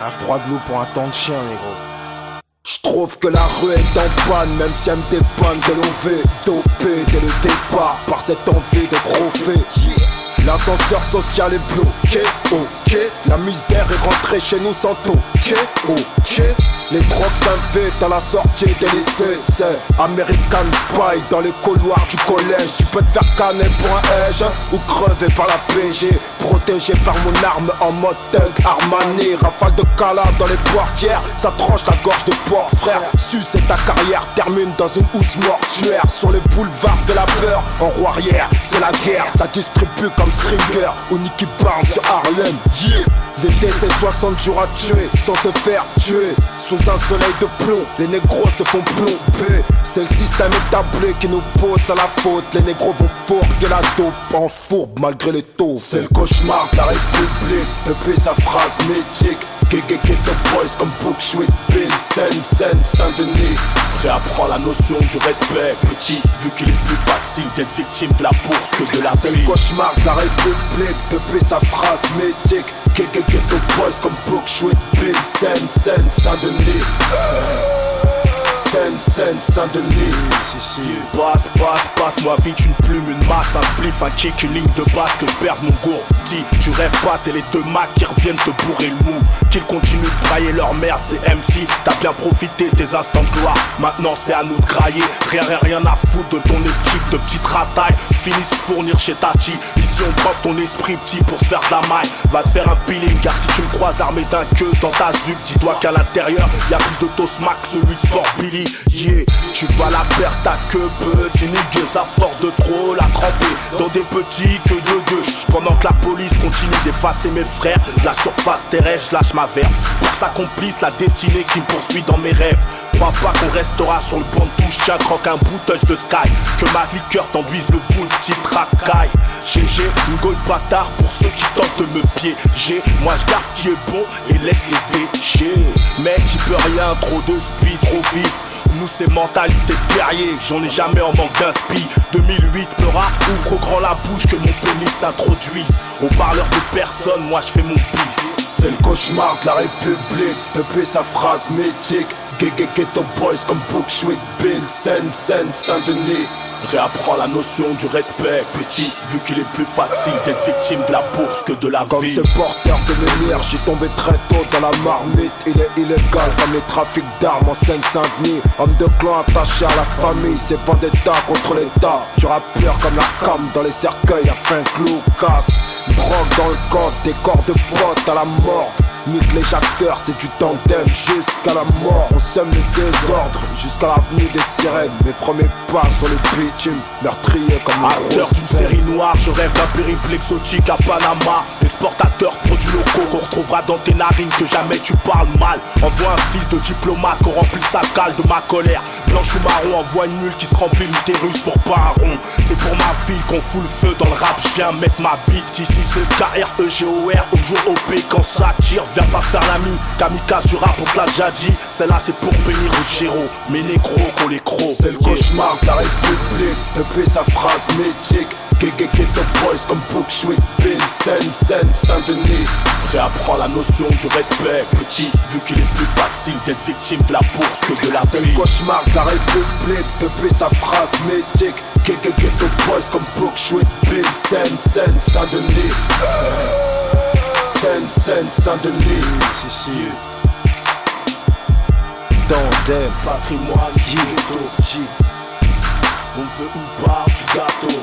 Un froid de loup pour un temps de chien, négro. J'trouve que la rue est en panne, même si elle me dépanne de l'OV, dopé dès le départ par cette envie d'être refait. L'ascenseur social est bloqué, ok. La misère est rentrée chez nous sans toquer, ok. Les drogues s'invitent à la sortie des lycées. C'est American Pie dans les couloirs du collège. Tu peux te faire canner pour un edge ou crever par la PG. Protégé par mon arme en mode thug Armani. Rafale de cala dans les portières, ça tranche la gorge de porc, frère. Suce et ta carrière termine dans une housse mortuaire. Sur les boulevards de la peur, en roue arrière, c'est la guerre. Ça distribue comme Stringer ou Nicky Barnes sur Harlem, yeah. L'été c'est 60 jours à tuer sans se faire tuer. Sous un soleil de plomb, les négros se font plomber. C'est le système établi qui nous pose à la faute. Les négros vont fourguer la dope en fourbe malgré les taux. C'est le cauchemar de la République depuis sa phrase mythique. Ghetto boys comme Bookshwit, Bill, Sen, Saint-Denis. Réapprends la notion du respect, petit, vu qu'il est plus facile d'être victime de la bourse que de la vie. C'est le cauchemar de la République depuis sa phrase mythique. Ghetto boys comme Bookshwit, Bill, Sen, Saint-Denis. Saint-Denis. Passe-moi vite une plume, une masse, un spliff, un kick, une ligne de basse que je perde mon gourdi. Tu rêves pas, c'est les deux macs qui reviennent te bourrer le mou. Qu'ils continuent de brailler leur merde, c'est MC. T'as bien profité des instants de gloire, maintenant c'est à nous de grailler. Rien à foutre de ton équipe de petites ratailles. Finis de se fournir chez Tati. Ici on prend ton esprit petit pour se faire de la maille. Va te faire un peeling, car si tu me croises armé d'un queuse dans ta zuc, dis-toi qu'à l'intérieur y'a plus de Tosmac que celui de Sport Billy. Yeah, tu vas la perdre ta queue, petit nigueuse, à force de trop la tremper dans des petits queues de gueuche. Pendant que la police continue d'effacer mes frères de la surface terrestre, je lâche ma verve pour que s'accomplisse la destinée qui me poursuit dans mes rêves. Crois pas qu'on restera sur le banc de touche, tiens, croque un bout de sky. Que ma liqueur t'enduise le bout de petite racaille. GG, une gold bâtard pour ceux qui tentent de me piéger. Moi je garde ce qui est bon et laisse les déchets. Mec, tu peux rien, trop de speed, trop vif. Nous c'est mentalité de guerrier, j'en ai jamais en manque d'inspi. 2008 pleura, ouvre au grand la bouche que mon pénis s'introduise. Au parleur de personne, moi je fais mon bis. C'est le cauchemar de la République depuis sa phrase mythique. Ghetto boys comme Bookshwit, Bill, Sen, Saint-Denis. Réapprends la notion du respect, petit, vu qu'il est plus facile d'être victime de la bourse que de la comme vie. Comme ce porteur de lumière, j'y tombé très tôt dans la marmite. Il est illégal comme les trafics d'armes en Seine-Saint-Denis. Homme de clan attaché à la famille, c'est vendetta contre l'État. Du rappeur comme la cam dans les cercueils afin que l'eau casse. Drogue dans le coffre, des corps de potes à la mort. Nique les acteurs, c'est du tandem jusqu'à la mort. On sème le désordre jusqu'à l'avenue des sirènes. Mes premiers pas sur le bitume, meurtrier comme une acteur d'une série noire, je rêve d'un périple exotique à Panama. Exportateur produits locaux qu'on retrouvera dans tes narines, que jamais tu parles mal. Envoie un fils de diplomate qu'on remplit sa cale de ma colère. Blanche ou marron, envoie une mule qui se remplit l'utérus pour pas un rond. C'est pour ma ville qu'on fout le feu dans le rap, je viens mettre ma bite. Ici c'est KREGOR, au jour OP quand ça tire. Viens pas faire l'ami, kamikaze du rap, on te l'a déjà dit. Celle-là c'est pour bénir Ruggiero, mes négros qu'on les crocs. C'est le cauchemar de la République depuis sa phrase mythique. Ghetto boys comme Bookshwit, Bill, Sen, Saint-Denis. Réapprends la notion du respect, petit, vu qu'il est plus facile d'être victime de la bourse que de la vie. C'est le cauchemar de la République depuis sa phrase mythique. Ghetto boys comme Bookshwit, Bill, Sen, Saint-Denis. Saint-Denis. Dans des patrimoines ghetto, on veut une part du gâteau.